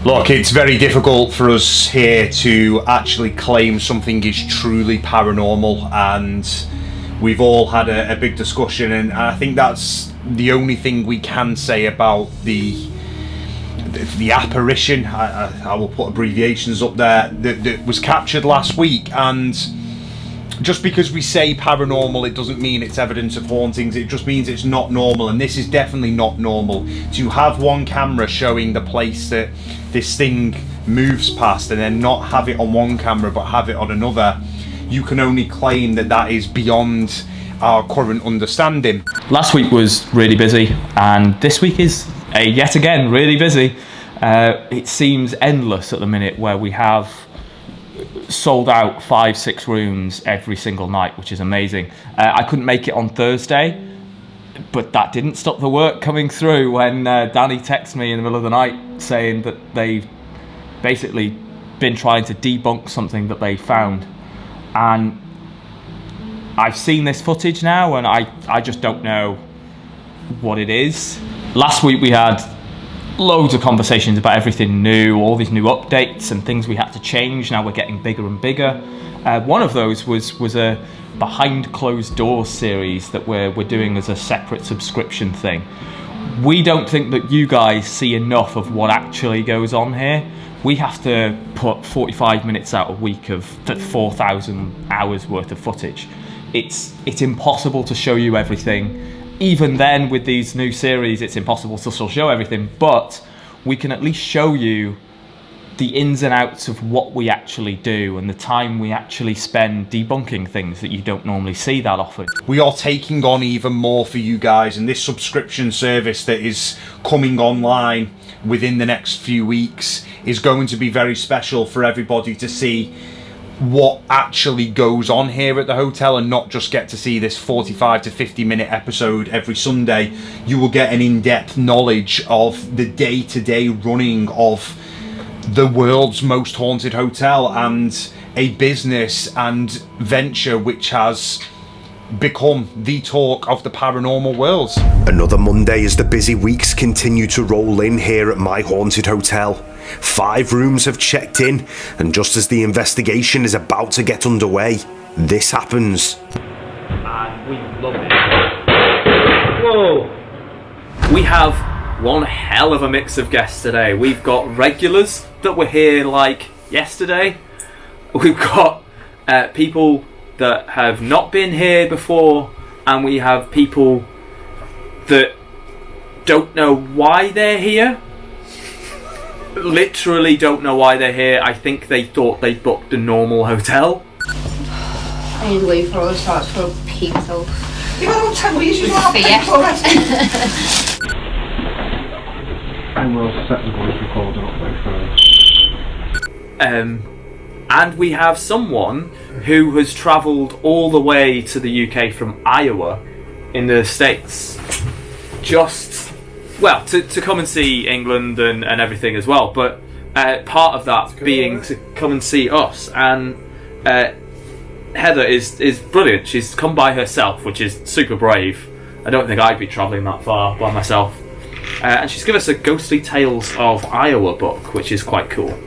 Look, it's very difficult for us here to actually claim something is truly paranormal, and we've all had a big discussion, and I think that's the only thing we can say about the apparition. I will put abbreviations up there that was captured last week. And just because we say paranormal, it doesn't mean it's evidence of hauntings. It just means it's not normal, and this is definitely not normal. To have one camera showing the place that this thing moves past and then not have it on one camera but have it on another, you can only claim that that is beyond our current understanding. Last week was really busy, and this week is yet again really busy. It seems endless at the minute, where we have sold out 5-6 rooms every single night, which is amazing. I couldn't make it on Thursday, but that didn't stop the work coming through when Danny texted me in the middle of the night saying that they've basically been trying to debunk something that they found. And I've seen this footage now, and I just don't know what it is. Last week we had loads of conversations about everything new, all these new updates and things we had to change. Now we're getting bigger and bigger. One of those was a behind closed doors series that we're doing as a separate subscription thing. We don't think that you guys see enough of what actually goes on here. We have to put 45 minutes out a week of 4,000 hours worth of footage. It's impossible to show you everything. Even then, with these new series, it's impossible to still show everything, but we can at least show you the ins and outs of what we actually do and the time we actually spend debunking things that you don't normally see that often. We are taking on even more for you guys, and this subscription service that is coming online within the next few weeks is going to be very special for everybody to see what actually goes on here at the hotel, and not just get to see this 45 to 50 minute episode every Sunday. You will get an in-depth knowledge of the day-to-day running of the world's most haunted hotel, and a business and venture which has become the talk of the paranormal world. Another Monday as the busy weeks continue to roll in here at My Haunted Hotel. 5 rooms have checked in, and just as the investigation is about to get underway, this happens. And we love it. Whoa! We have one hell of a mix of guests today. We've got regulars that were here like yesterday. We've got people that have not been here before, and we have people that don't know why they're here. Literally don't know why they're here. I think they thought they booked a normal hotel. I need to wait for all the shots for pizza. You don't tell me, you should have pizza already. And we'll set the voice recorder up there first. And we have someone who has travelled all the way to the UK from Iowa in the States, just, well, to come and see England and everything as well, but part of that being to come and see us. And Heather is brilliant. She's come by herself, which is super brave. I don't think I'd be travelling that far by myself. And she's given us a Ghostly Tales of Iowa book, which is quite cool.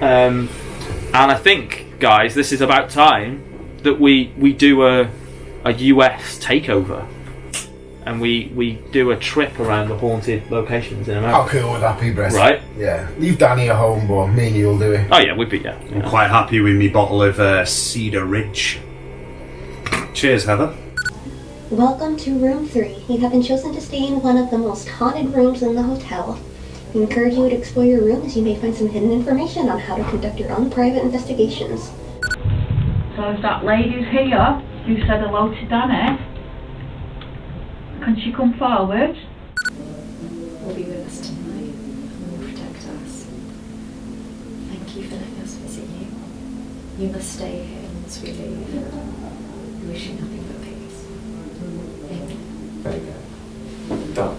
And I think, guys, this is about time that we do a US takeover, and we do a trip around the haunted locations in America. How cool would that be, Brett? Right? Yeah. Leave Danny at home, but me and you'll do it. Oh yeah, we'd be, yeah. I'm quite happy with me bottle of Cedar Ridge. Cheers, Heather. Welcome to room 3. You have been chosen to stay in one of the most haunted rooms in the hotel. We encourage you to explore your room, as you may find some hidden information on how to conduct your own private investigations. So if that lady's here who said hello to Danny, can she come forward? Will be with us tonight and will protect us. Thank you for letting us visit you. You must stay here once we leave. We wish you nothing but peace. Amen. Very good. Done.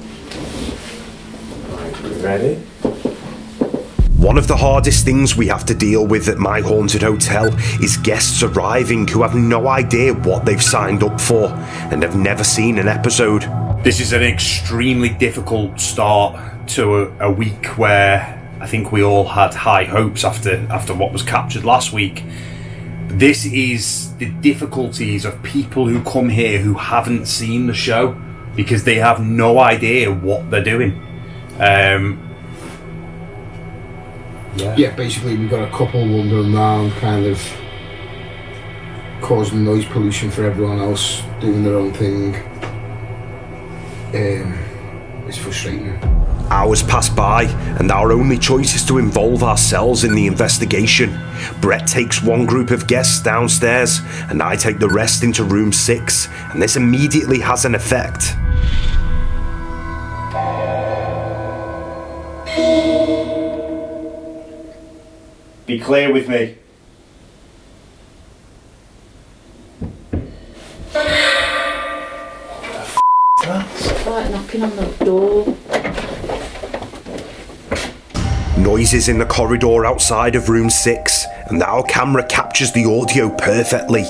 Right, we ready? One of the hardest things we have to deal with at My Haunted Hotel is guests arriving who have no idea what they've signed up for and have never seen an episode. This is an extremely difficult start to a week where I think we all had high hopes after what was captured last week. This is the difficulties of people who come here who haven't seen the show, because they have no idea what they're doing. Yeah, basically we've got a couple wandering around, kind of causing noise pollution for everyone else, doing their own thing. It's frustrating. Hours pass by, and our only choice is to involve ourselves in the investigation. Brett takes one group of guests downstairs, and I take the rest into room 6, and this immediately has an effect. Be clear with me. Like knocking on the door. Noises in the corridor outside of room 6, and our camera captures the audio perfectly.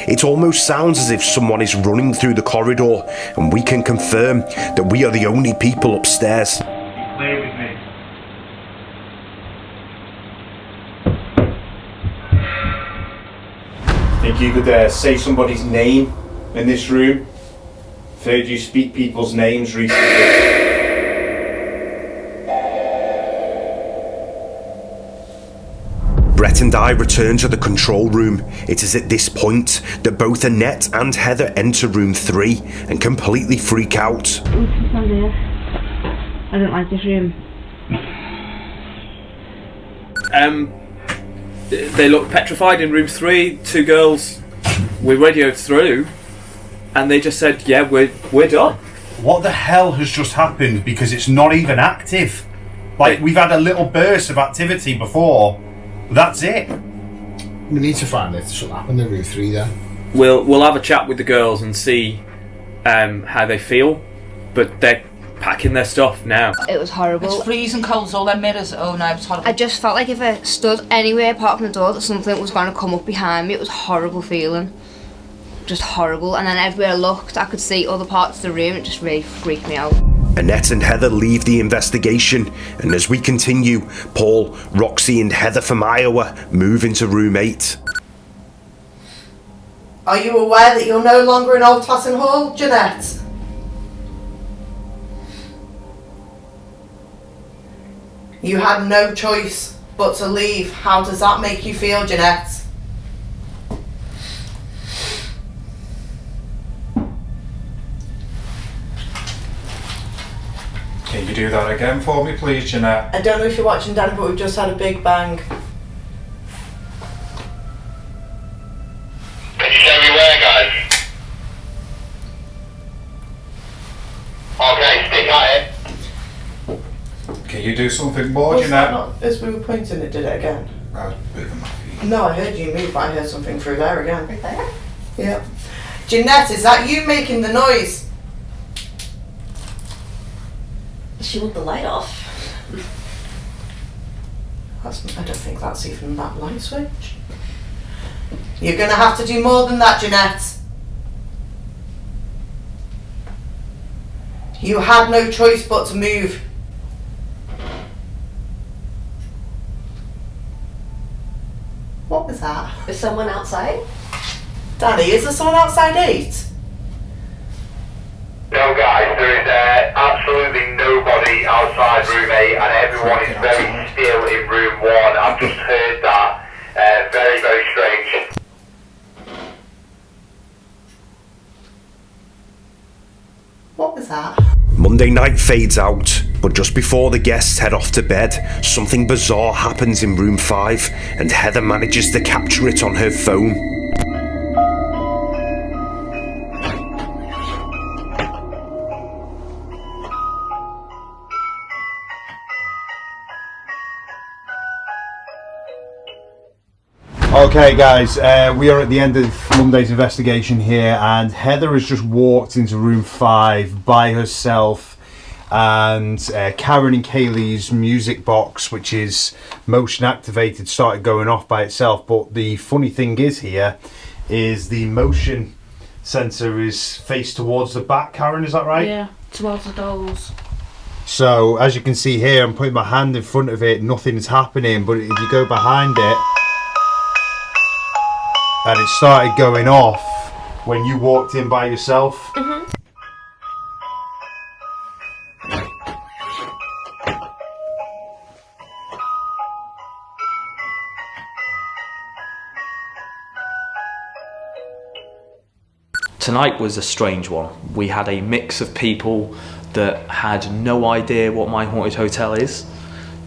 It almost sounds as if someone is running through the corridor, and we can confirm that we are the only people upstairs. Be clear with me. Think you could say somebody's name in this room? I've heard you speak people's names recently. Brett and I return to the control room. It is at this point that both Annette and Heather enter room 3 and completely freak out. I don't like this room. They look petrified in room 3. 2 girls we radioed through, and they just said, yeah, we're done. What the hell has just happened? Because it's not even active. Like, we've had a little burst of activity before. That's it. We need to find out if something happened in room 3 then. We'll have a chat with the girls and see how they feel, but they're packing their stuff now. It was horrible. It's freezing cold, all them mirrors. Oh no, it's horrible. I just felt like if I stood anywhere apart from the door, that something was going to come up behind me. It was a horrible feeling. Just horrible. And then everywhere I looked, I could see other parts of the room. It just really freaked me out. Annette and Heather leave the investigation, and as we continue, Paul, Roxy and Heather from Iowa move into room 8. Are you aware that you're no longer in Old Tassin Hall, Jeanette? You had no choice but to leave. How does that make you feel, Jeanette? Can you do that again for me, please, Jeanette? I don't know if you're watching, Danny, but we've just had a big bang. Can you show me where, guys? Okay, stick at it. Can you do something more, Was that Jeanette? not as we were pointing, it did it again? I was moving my feet. No, I heard you move, but I heard something through there again. Right there? Yeah. Jeanette, is that you making the noise? She want the light off. I don't think that's even that light switch. You're going to have to do more than that, Jeanette. You had no choice but to move. What was that? Is someone outside? Danny, is there someone outside 8? No, guys, there is absolutely nobody outside room 8, and everyone is very still in room 1. I've just heard that. Very, very strange. What was that? Monday night fades out, but just before the guests head off to bed, something bizarre happens in room 5, and Heather manages to capture it on her phone. Okay guys, we are at the end of Monday's investigation here, and Heather has just walked into room 5 by herself, and Karen and Kaylee's music box, which is motion activated, started going off by itself. But the funny thing is here is the motion sensor is faced towards the back. Karen, is that right? Yeah, towards the dolls. So as you can see here, I'm putting my hand in front of it, nothing's happening, but if you go behind it, and it started going off when you walked in by yourself. Tonight was a strange one. We had a mix of people that had no idea what My Haunted Hotel is,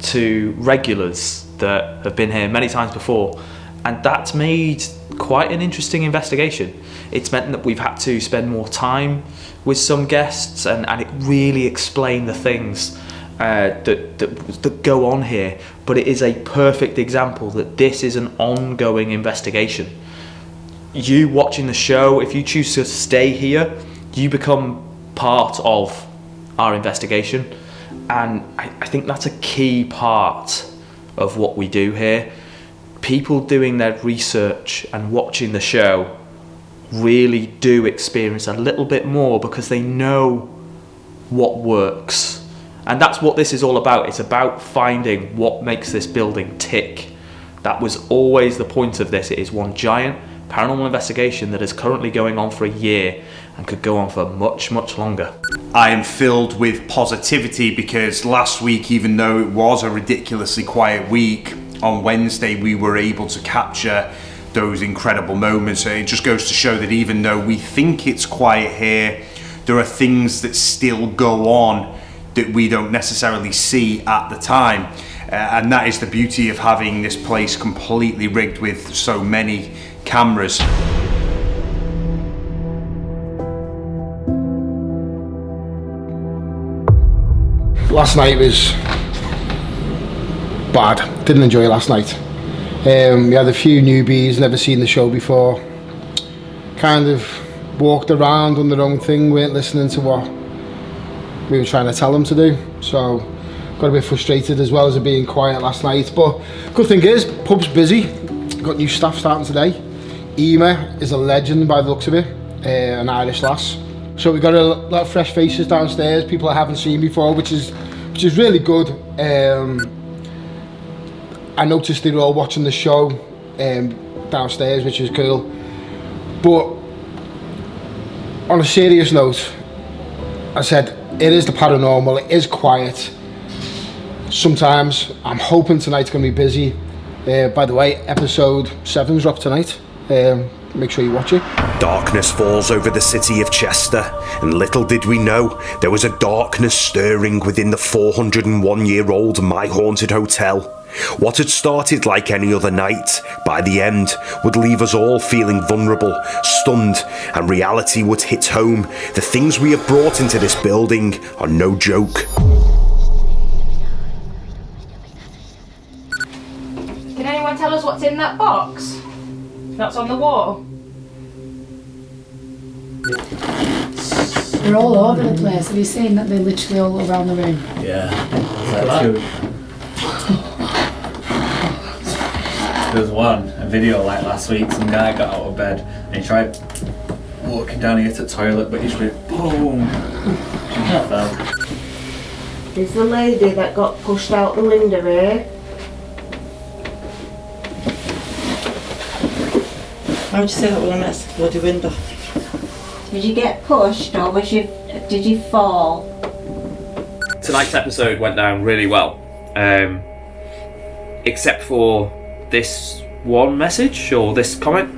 to regulars that have been here many times before, and that's made quite an interesting investigation. It's meant that we've had to spend more time with some guests, and it really explained the things that go on here. But it is a perfect example that this is an ongoing investigation. You watching the show, if you choose to stay here, you become part of our investigation, and I think that's a key part of what we do here. People doing their research and watching the show really do experience a little bit more because they know what works, and that's what this is all about. It's about finding what makes this building tick. That was always the point of this. It is one giant paranormal investigation that is currently going on for a year and could go on for much, much longer. I am filled with positivity because last week, even though it was a ridiculously quiet week, on Wednesday we were able to capture those incredible moments. It just goes to show that even though we think it's quiet here, there are things that still go on that we don't necessarily see at the time. And that is the beauty of having this place completely rigged with so many cameras. Last night was bad. Didn't enjoy last night. We had a few newbies, never seen the show before. Kind of walked around on their own thing, weren't listening to what we were trying to tell them to do. So got a bit frustrated as well as it being quiet last night. But good thing is, pub's busy. Got new staff starting today. Ema is a legend by the looks of it, an Irish lass. So we got a lot of fresh faces downstairs, people I haven't seen before, which is really good. I noticed they were all watching the show downstairs, which is cool. But on a serious note, I said it is the paranormal, it is quiet. Sometimes I'm hoping tonight's going to be busy. By the way, episode 7's dropped tonight. Make sure you watch it. Darkness falls over the city of Chester, and little did we know there was a darkness stirring within the 401-year-old My Haunted Hotel. What had started like any other night, by the end, would leave us all feeling vulnerable, stunned, and reality would hit home. The things we have brought into this building are no joke. Can anyone tell us what's in that box that's on the wall? They're all over the place. Have you seen that they're literally all around the room? Yeah. There was a video like last week, some guy got out of bed and he tried walking down here to the toilet, but he just went boom. He fell. There's the lady that got pushed out the window here. Why would you say that with a mess? Bloody window. Did you get pushed or did you fall? Tonight's episode went down really well, except for this one message or this comment.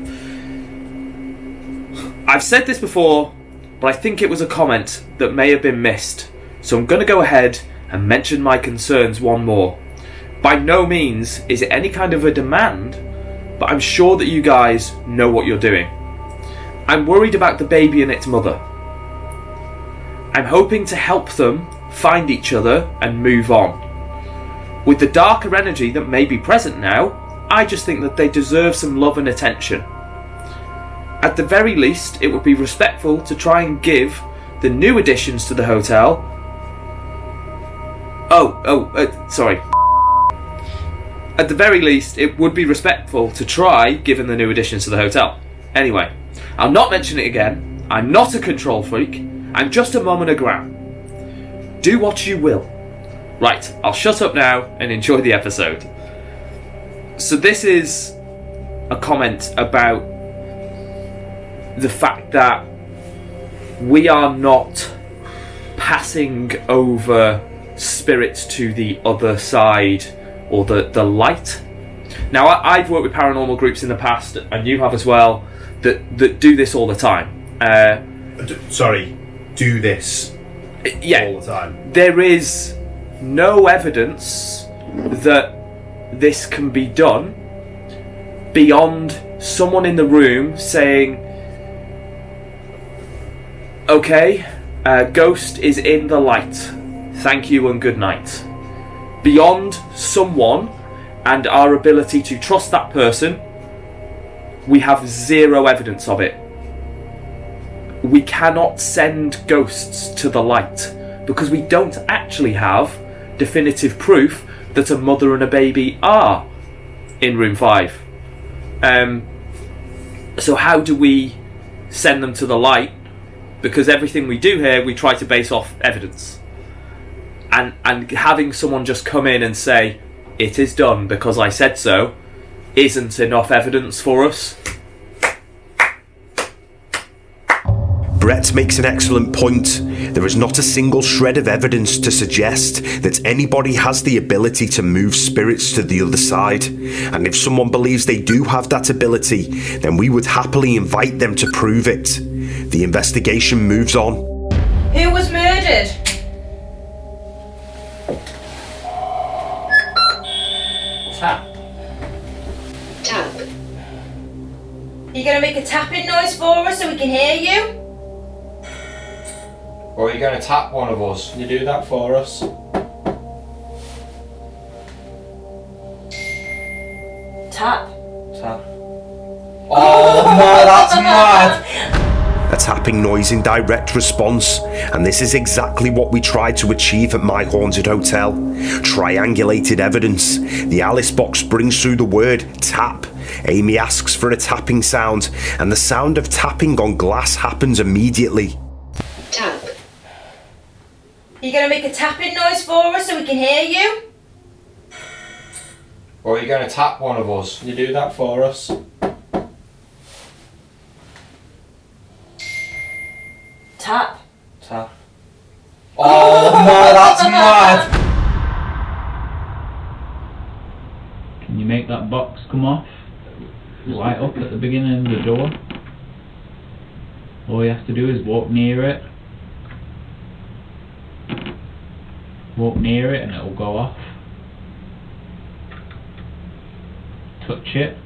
I've said this before, but I think it was a comment that may have been missed, so I'm going to go ahead and mention my concerns one more. By no means is it any kind of a demand, but I'm sure that you guys know what you're doing. I'm worried about the baby and its mother. I'm hoping to help them find each other and move on. With the darker energy that may be present now, I just think that they deserve some love and attention. At the very least, it would be respectful to try and give the new additions to the hotel... sorry. At the very least, it would be respectful to try giving the new additions to the hotel. Anyway, I'll not mention it again. I'm not a control freak. I'm just a mum and a gran. Do what you will. Right, I'll shut up now and enjoy the episode. So this is a comment about the fact that we are not passing over spirits to the other side or the light. Now, I've worked with paranormal groups in the past, and you have as well, that do this all the time. Do this all the time. There is no evidence that this can be done beyond someone in the room saying, okay, ghost is in the light. Thank you and good night. Beyond someone and our ability to trust that person, we have zero evidence of it. We cannot send ghosts to the light because we don't actually have definitive proof that a mother and a baby are in room 5. So how do we send them to the light? Because everything we do here, we try to base off evidence. And having someone just come in and say, it is done because I said so, isn't enough evidence for us. Brett makes an excellent point. There is not a single shred of evidence to suggest that anybody has the ability to move spirits to the other side. And if someone believes they do have that ability, then we would happily invite them to prove it. The investigation moves on. Who was murdered? Tap. You gonna make a tapping noise for us so we can hear you? Or are you going to tap one of us? Can you do that for us? Tap. Oh no, that's mad! A tapping noise in direct response, and this is exactly what we tried to achieve at my haunted hotel. Triangulated evidence. The Alice box brings through the word tap. Amy asks for a tapping sound, and the sound of tapping on glass happens immediately. Tap. You gonna make a tapping noise for us so we can hear you? Or are you going to tap one of us? Can you do that for us? Tap. Oh no, that's mad! Can you make that box come off? Right up at the beginning of the door. All you have to do is walk near it. Walk near it and it'll go off. Touch it.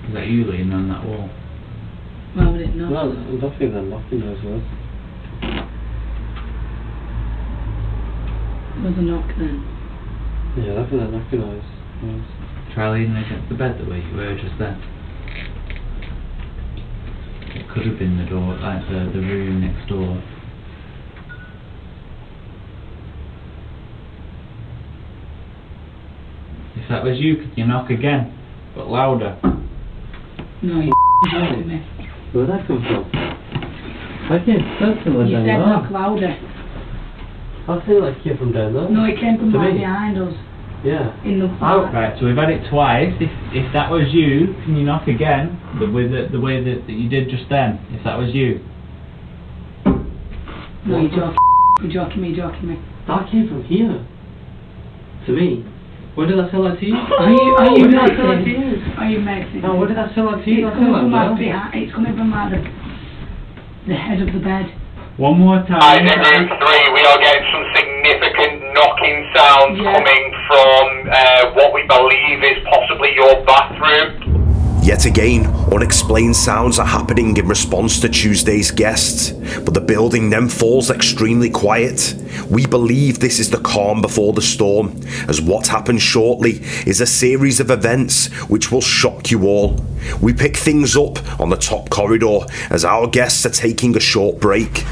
Is that you leaning on that wall? Why would it not? Well, nothing then, nothing as well. Was a knock then? Yeah, that's what I recognise. Try leaning against the bed the way you were just then. It could have been the door, like the room next door. If that was you, could you knock again? But louder. No, you joking me. Where did that come from? I can't sense it You said knock louder. I feel like it came from down there. No, it came from right behind us. Yeah. In the Right, so we've had it twice. If that was you, can you knock again? The way that you did just then. If that was you. No, you're joking. You're joking me. That came from here. To me. Where did I sell that to you? Are you Where did I sell that to you? Are you messing? No, where did I sell that to you? It's coming from out behind. It's coming from out the head of the bed. One more time. Hi, in room 3, we are getting some significant knocking sounds coming from what we believe is possibly your bathroom. Yet again, unexplained sounds are happening in response to Tuesday's guests, but the building then falls extremely quiet. We believe this is the calm before the storm, as what happens shortly is a series of events which will shock you all. We pick things up on the top corridor as our guests are taking a short break.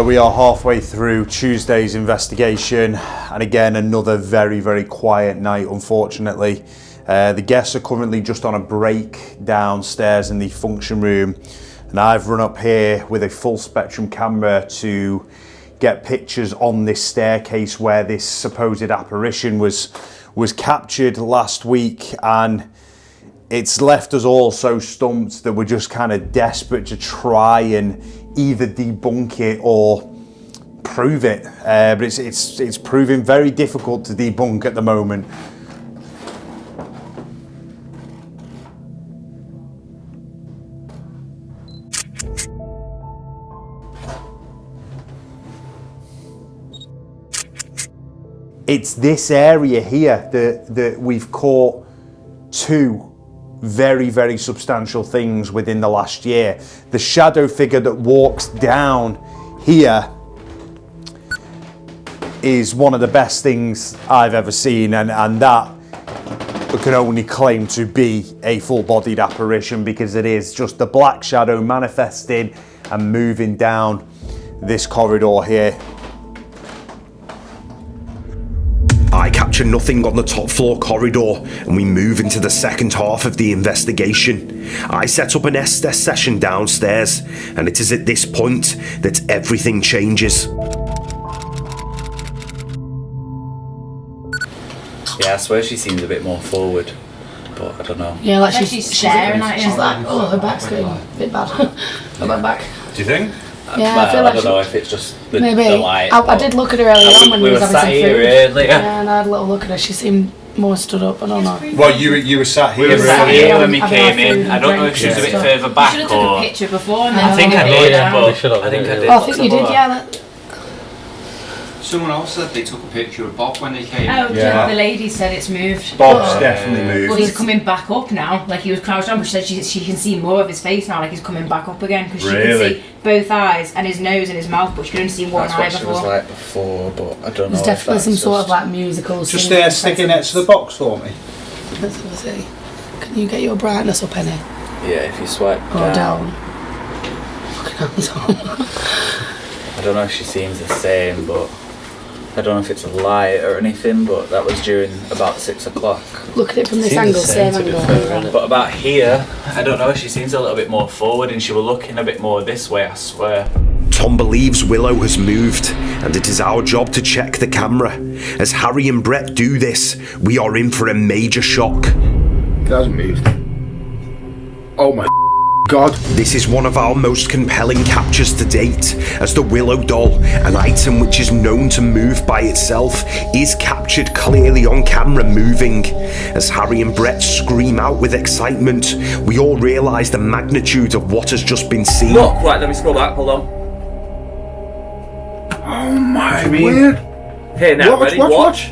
We are halfway through Tuesday's investigation, and again another very, very quiet night, unfortunately. The guests are currently just on a break downstairs in the function room. and I've run up here with a full spectrum camera to get pictures on this staircase where this supposed apparition was captured last week, and it's left us all so stumped that we're just kind of desperate to try and either debunk it or prove it, but it's proving very difficult to debunk at the moment. It's this area here that we've caught two very, very substantial things within the last year. The shadow figure that walks down here is one of the best things I've ever seen, and that can only claim to be a full-bodied apparition, because it is just the black shadow manifesting and moving down this corridor here. I capture nothing on the top floor corridor, and we move into the second half of the investigation. I set up an Estes session downstairs, and it is at this point that everything changes. Yeah, I swear she seems a bit more forward, but I don't know. Yeah, like she's staring at you. She's like, oh, her back's going a bit bad. Not my back. Do you think? Yeah, I feel like I don't know if it's just the light. I did look at her earlier on when we was having some food. Earlier. Yeah, and I had a little look at her. She seemed more stood up. I don't know. Well, you were sat here. We were sat here when we came in. I don't know if she was a bit further back You should have took a picture before and then I think I did, but I think I did. Oh, I think you did, yeah. Someone else said they took a picture of Bob when they came. Oh, the lady said it's moved. Bob's definitely moved. Well, he's coming back up now. Like, he was crouched down, but she said she can see more of his face now. Like, he's coming back up again, because she can see both eyes and his nose and his mouth, but she could only see one eye before. That's what she was like before, but I don't know. There's definitely some sort of like musical. Just stick it next to the box for me. Let's see. Can you get your brightness up any? Yeah, if you swipe down. Fucking hands on. I don't know if she seems the same, but I don't know if it's a light or anything, but that was during about 6 o'clock. Look at it from this angle, same angle. But about here, I don't know, she seems a little bit more forward, and she was looking a bit more this way, I swear. Tom believes Willow has moved, and it is our job to check the camera. As Harry and Brett do this, we are in for a major shock. It hasn't moved. Oh my God. This is one of our most compelling captures to date, as the Willow doll, an item which is known to move by itself, is captured clearly on camera moving. As Harry and Brett scream out with excitement, we all realise the magnitude of what has just been seen. Look, right, let me scroll back, hold on. Oh my word. Here now, ready? Watch.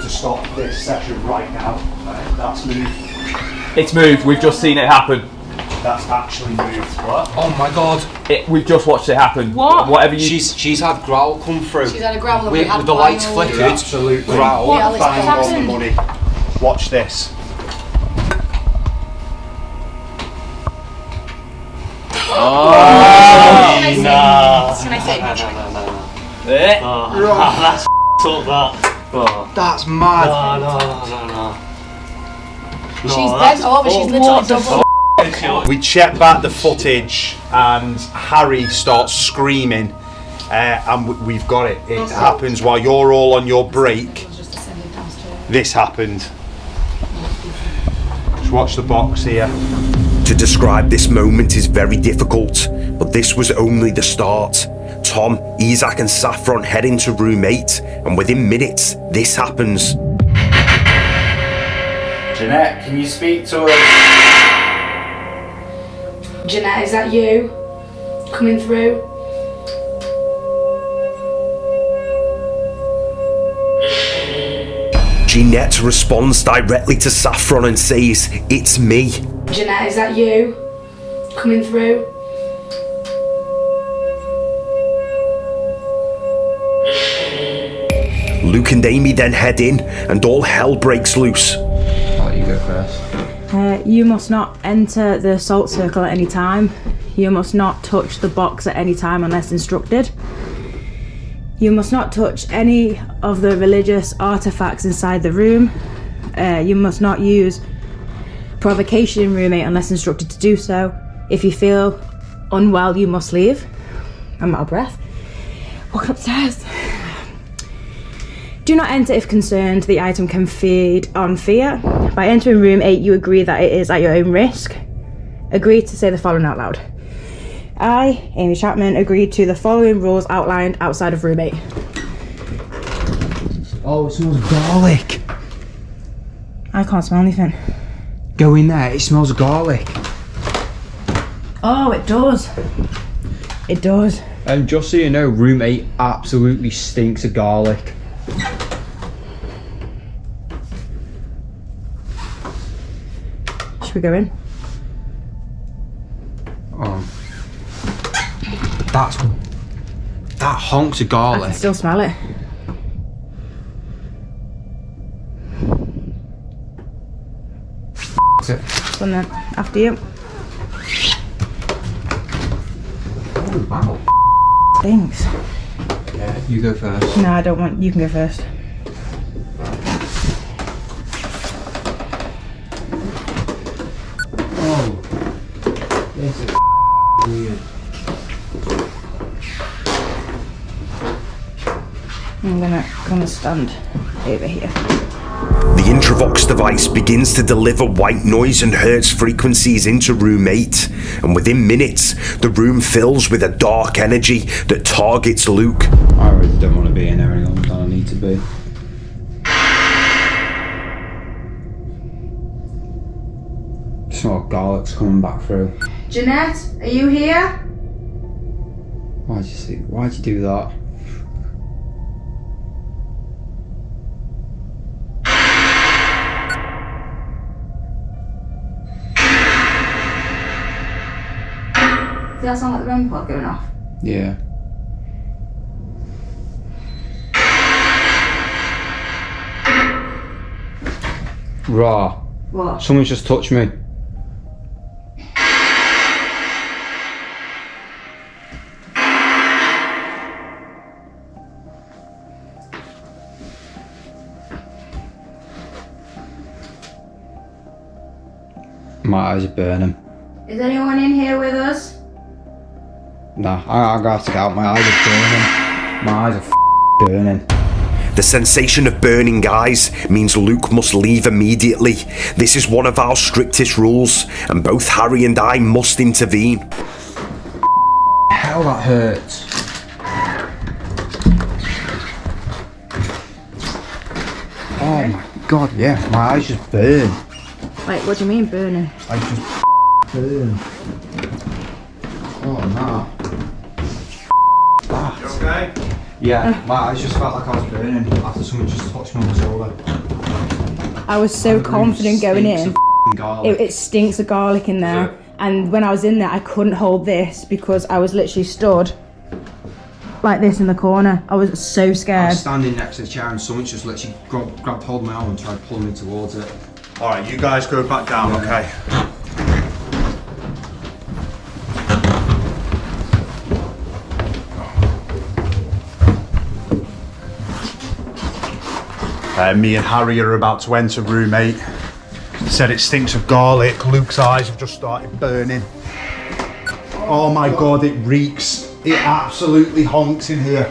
Stop this session right now. That's moved. It's moved. We've just seen it happen. That's actually moved. What? Oh my God! We've just watched it happen. What? Whatever you. She's had growl come through. She's had a growl and with the lights flickered. Absolutely. Growl. What? Bang What's on the money. Watch this. Oh, nah. Can I say? That's that. That's mad. No. She's bent over, she's literally double. We check back the footage and Harry starts screaming, and we've got it. It happens while you're all on your break. This happened. Just watch the box here. To describe this moment is very difficult, but this was only the start. Tom, Isaac and Saffron head into room 8, and within minutes, this happens. Jeanette, can you speak to us? Jeanette, is that you? Coming through? Jeanette responds directly to Saffron and says, "It's me." Jeanette, is that you? Coming through? Luke and Amy then head in, and all hell breaks loose. I'll let you go first. You must not enter the assault circle at any time. You must not touch the box at any time unless instructed. You must not touch any of the religious artifacts inside the room. You must not use provocation in room 8 unless instructed to do so. If you feel unwell, you must leave. I'm out of breath. Walk upstairs. Do not enter if concerned. The item can feed on fear. By entering room 8, you agree that it is at your own risk. Agree to say the following out loud. I, Amy Chapman, agree to the following rules outlined outside of room 8. Oh, it smells of garlic. I can't smell anything. Go in there, it smells of garlic. Oh, it does. It does. Just so you know, room 8 absolutely stinks of garlic. Should we go in? That honks of I garlic. can still smell it. Go on then, after you. Oh, wow. Stinks. Yeah, you go first. No, I don't want. You can go first. Oh, this is weird. I'm gonna stand over here. The Intravox device begins to deliver white noise and hertz frequencies into room 8, and within minutes, the room fills with a dark energy that targets Luke. I really don't want to be in there any longer than I need to be. The smell of garlic's coming back through. Jeanette, are you here? Why'd you do that? Does that sound like the REM pod going off? Yeah. Rah. What? Someone's just touched me. My eyes are burning. Is anyone in here with us? Nah, I'm gonna have to get out. My eyes are burning. My eyes are burning. The sensation of burning eyes means Luke must leave immediately. This is one of our strictest rules, and both Harry and I must intervene. Hell, that hurts. Oh my god, yeah, my eyes just burn. Like, what do you mean burning? I just burn. Oh no. You okay? Yeah, my eyes just felt like I was burning after someone just touched me on the shoulder. I was so confident going in. Garlic. It stinks of garlic in there. And when I was in there, I couldn't hold this because I was literally stood like this in the corner. I was so I scared. was standing next to the chair and someone just literally grabbed hold of my arm and tried pulling me towards it. Alright, you guys go back down, okay? Me and Harry are about to enter room 8. Said it stinks of garlic. Luke's eyes have just started burning. Oh my god, it reeks. It absolutely honks in here.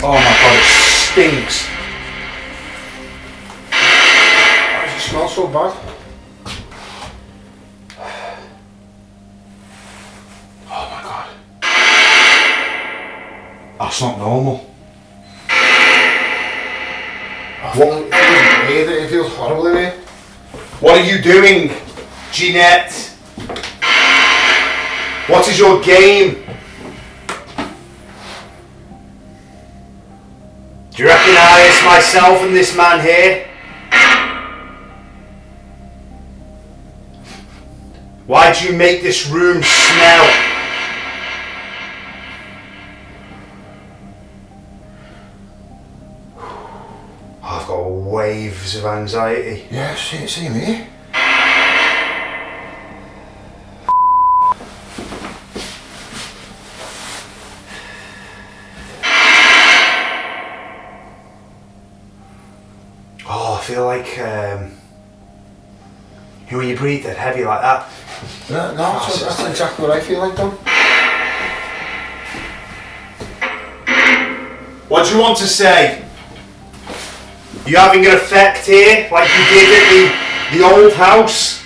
Oh my god, it stinks. Why does it smell so bad? Oh my god. That's not normal. It feels horrible in here. What are you doing, Jeanette? What is your game? Do you recognise myself and this man here? Why do you make this room smell? I've got waves of anxiety. Yeah, see me. feel like when you breathe it heavy like that. No, that's exactly what I feel like, Dom. What do you want to say? You having an effect here, like you did at the old house?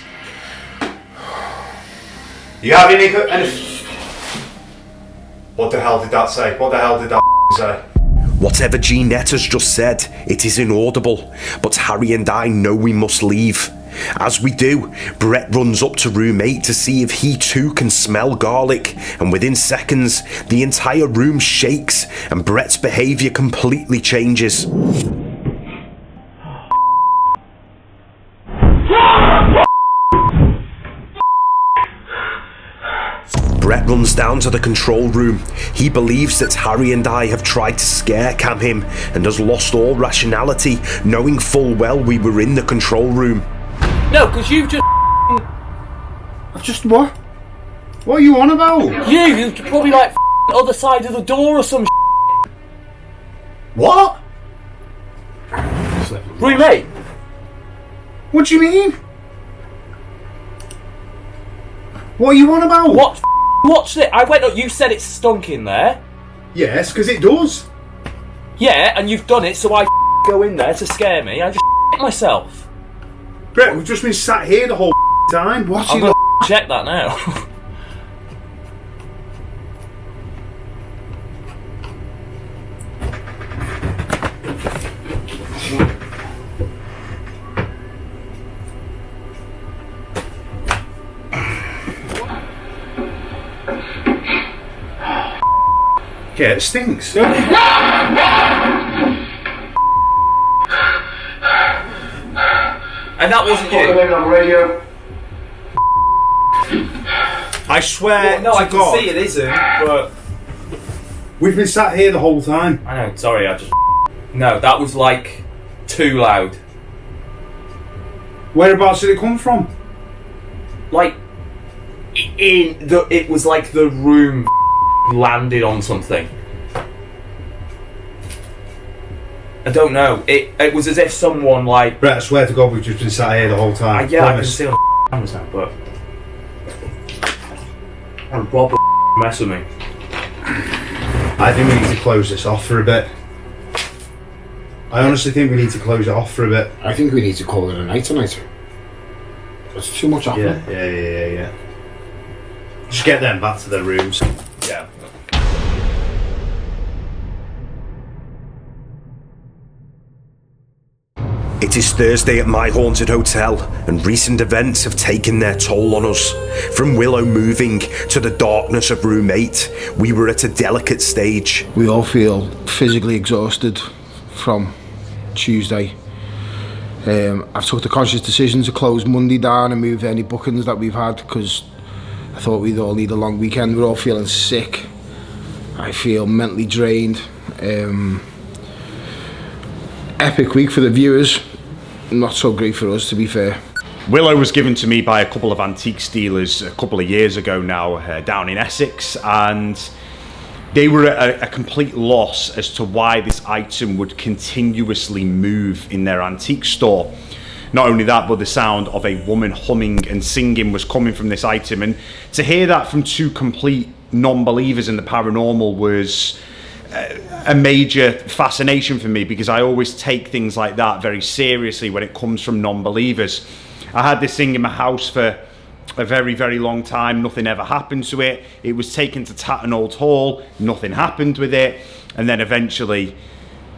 You having an What the hell did that say? What the hell did that say? Whatever Jeanette has just said, it is inaudible, but Harry and I know we must leave. As we do, Brett runs up to room 8 to see if he too can smell garlic, and within seconds, the entire room shakes and Brett's behaviour completely changes. Brett runs down to the control room. He believes that Harry and I have tried to scare cam him and has lost all rationality, knowing full well we were in the control room. No, because you've just... I've just what? What are you on about? You're probably like other side of the door or some What? Roommate? What do you mean? What are you on about? Watch it. I went up, you said it stunk in there. Yes, because it does. Yeah, and you've done it, so I go in there to scare me. I just myself. Brett, we've just been sat here the whole time. What's I'm you gonna check that now. Yeah, it stinks. And that wasn't you. On radio. I swear No, to I can God. see it isn't, but... We've been sat here the whole time. I know, sorry, I just... No, that was like too loud. Whereabouts did it come from? Like, it was like the room landed on something. I don't know. It was as if someone like... Brett, I swear to God we've just been sat here the whole time. yeah, I can Promise. see on the cameras now, but... And Rob mess with me. I think we need to close this off for a bit. I honestly think we need to close it off for a bit. I think we need to call it a night tonight. It's too much happening. Yeah. Just get them back to their rooms. Yeah. It is Thursday at my haunted hotel, and recent events have taken their toll on us. From Willow moving to the darkness of room 8, we were at a delicate stage. We all feel physically exhausted from Tuesday. I've took the conscious decision to close Monday down and move any bookings that we've had because I thought we'd all need a long weekend. We're all feeling sick. I feel mentally drained. Epic week for the viewers. Not so great for us, to be fair. Willow was given to me by a couple of antiques dealers a couple of years ago now, down in Essex, and they were at a complete loss as to why this item would continuously move in their antique store. Not only that, but the sound of a woman humming and singing was coming from this item, and to hear that from two complete non-believers in the paranormal was a major fascination for me, because I always take things like that very seriously when it comes from non-believers. I had this thing in my house for a very, very long time. Nothing ever happened to it. It was taken to Tatton Old Hall. Nothing happened with it. And then eventually,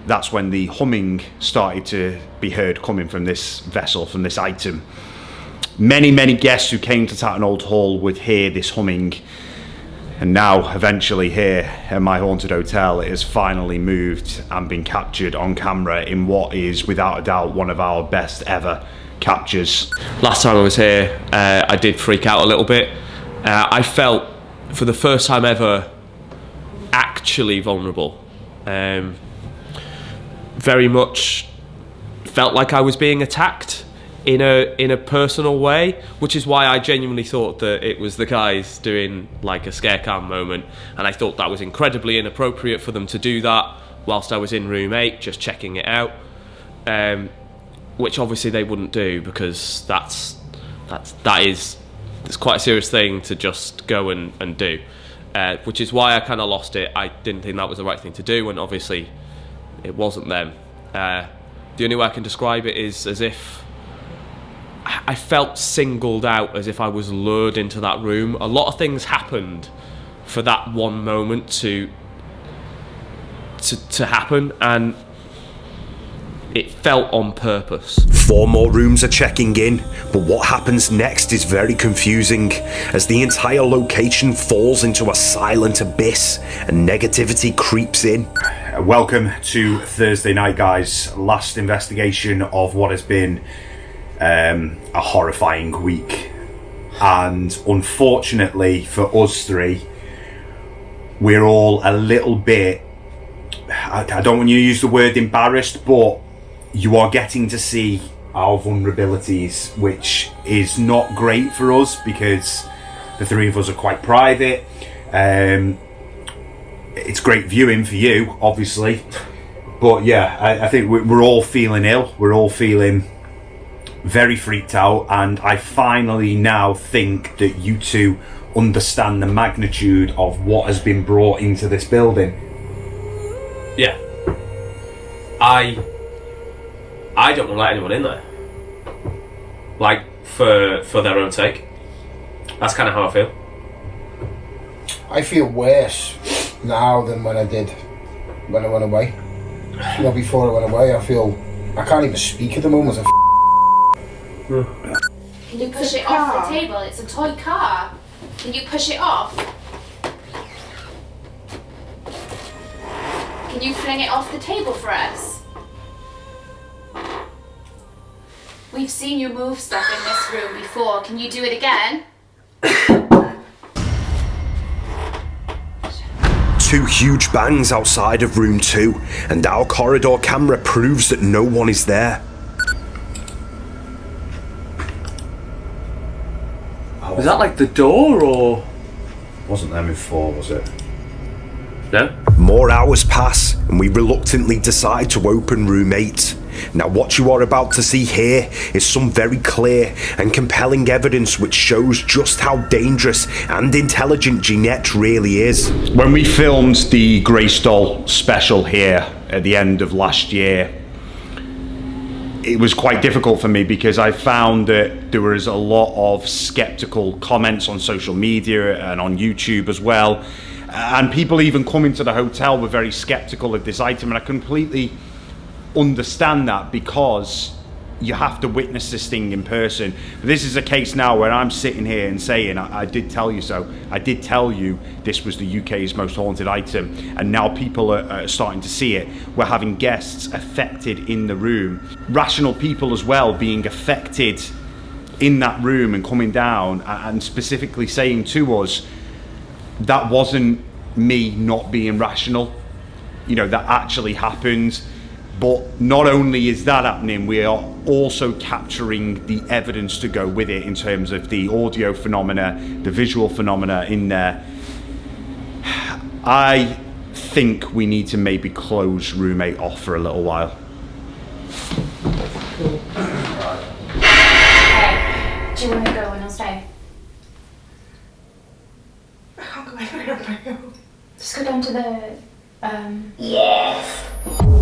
that's when the humming started to be heard coming from this vessel, from this item. Many, many guests who came to Tatton Old Hall would hear this humming. And now, eventually here at my haunted hotel, it has finally moved and been captured on camera in what is, without a doubt, one of our best ever captures. Last time I was here, I did freak out a little bit. I felt, for the first time ever, actually vulnerable. Very much felt like I was being attacked in a personal way, which is why I genuinely thought that it was the guys doing like a scare cam moment, and I thought that was incredibly inappropriate for them to do that whilst I was in room 8 just checking it out. which obviously they wouldn't do, because it's quite a serious thing to just go and do, which is why I kind of lost it. I didn't think that was the right thing to do, and obviously it wasn't them. The only way I can describe it is as if I felt singled out, as if I was lured into that room. A lot of things happened for that one moment to happen, and it felt on purpose. 4 more rooms are checking in, but what happens next is very confusing, as the entire location falls into a silent abyss and negativity creeps in. Welcome to Thursday night, guys. Last investigation of what has been a horrifying week. And unfortunately for us three, we're all a little bit, I don't want you to use the word embarrassed, but you are getting to see our vulnerabilities, which is not great for us because the three of us are quite private. It's great viewing for you, obviously, but yeah, I think we're all feeling ill. We're all feeling very freaked out, and I finally now think that you two understand the magnitude of what has been brought into this building. Yeah. I don't want to let anyone in there. Like, for their own sake. That's kind of how I feel. I feel worse now than when I did when I went away. You know, before I went away, I can't even speak at the moment. Can you push it off the table? It's a toy car. Can you push it off? Can you fling it off the table for us? We've seen you move stuff in this room before. Can you do it again? 2 huge bangs outside of room 2, and our corridor camera proves that no one is there. Was that like the door, or...? Wasn't them in 4, was it? No? More hours pass, and we reluctantly decide to open room 8. Now, what you are about to see here is some very clear and compelling evidence which shows just how dangerous and intelligent Jeanette really is. When we filmed the Grace Doll special here at the end of last year, it was quite difficult for me because I found that there was a lot of skeptical comments on social media and on YouTube as well. And people even coming to the hotel were very skeptical of this item, and I completely understand that because you have to witness this thing in person. This is a case now where I'm sitting here and saying, I did tell you so. I did tell you this was the UK's most haunted item, and now people are starting to see it. We're having guests affected in the room, rational people as well being affected in that room and coming down and specifically saying to us, that wasn't me not being rational, you know, that actually happened. But not only is that happening, we are also capturing the evidence to go with it in terms of the audio phenomena, the visual phenomena in there. I think we need to maybe close room 8 off for a little while. Hey, do you want to go and I'll stay? I can't go anywhere on my own. Just go down to the... Yes.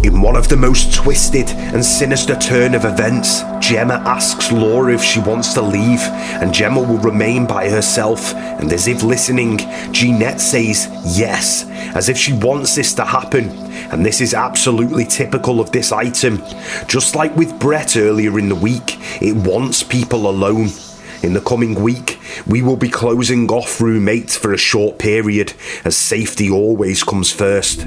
In one of the most twisted and sinister turn of events, Gemma asks Laura if she wants to leave, and Gemma will remain by herself, and as if listening, Jeanette says yes, as if she wants this to happen, and this is absolutely typical of this item. Just like with Brett earlier in the week, it wants people alone. In the coming week, we will be closing off room 8 for a short period, as safety always comes first.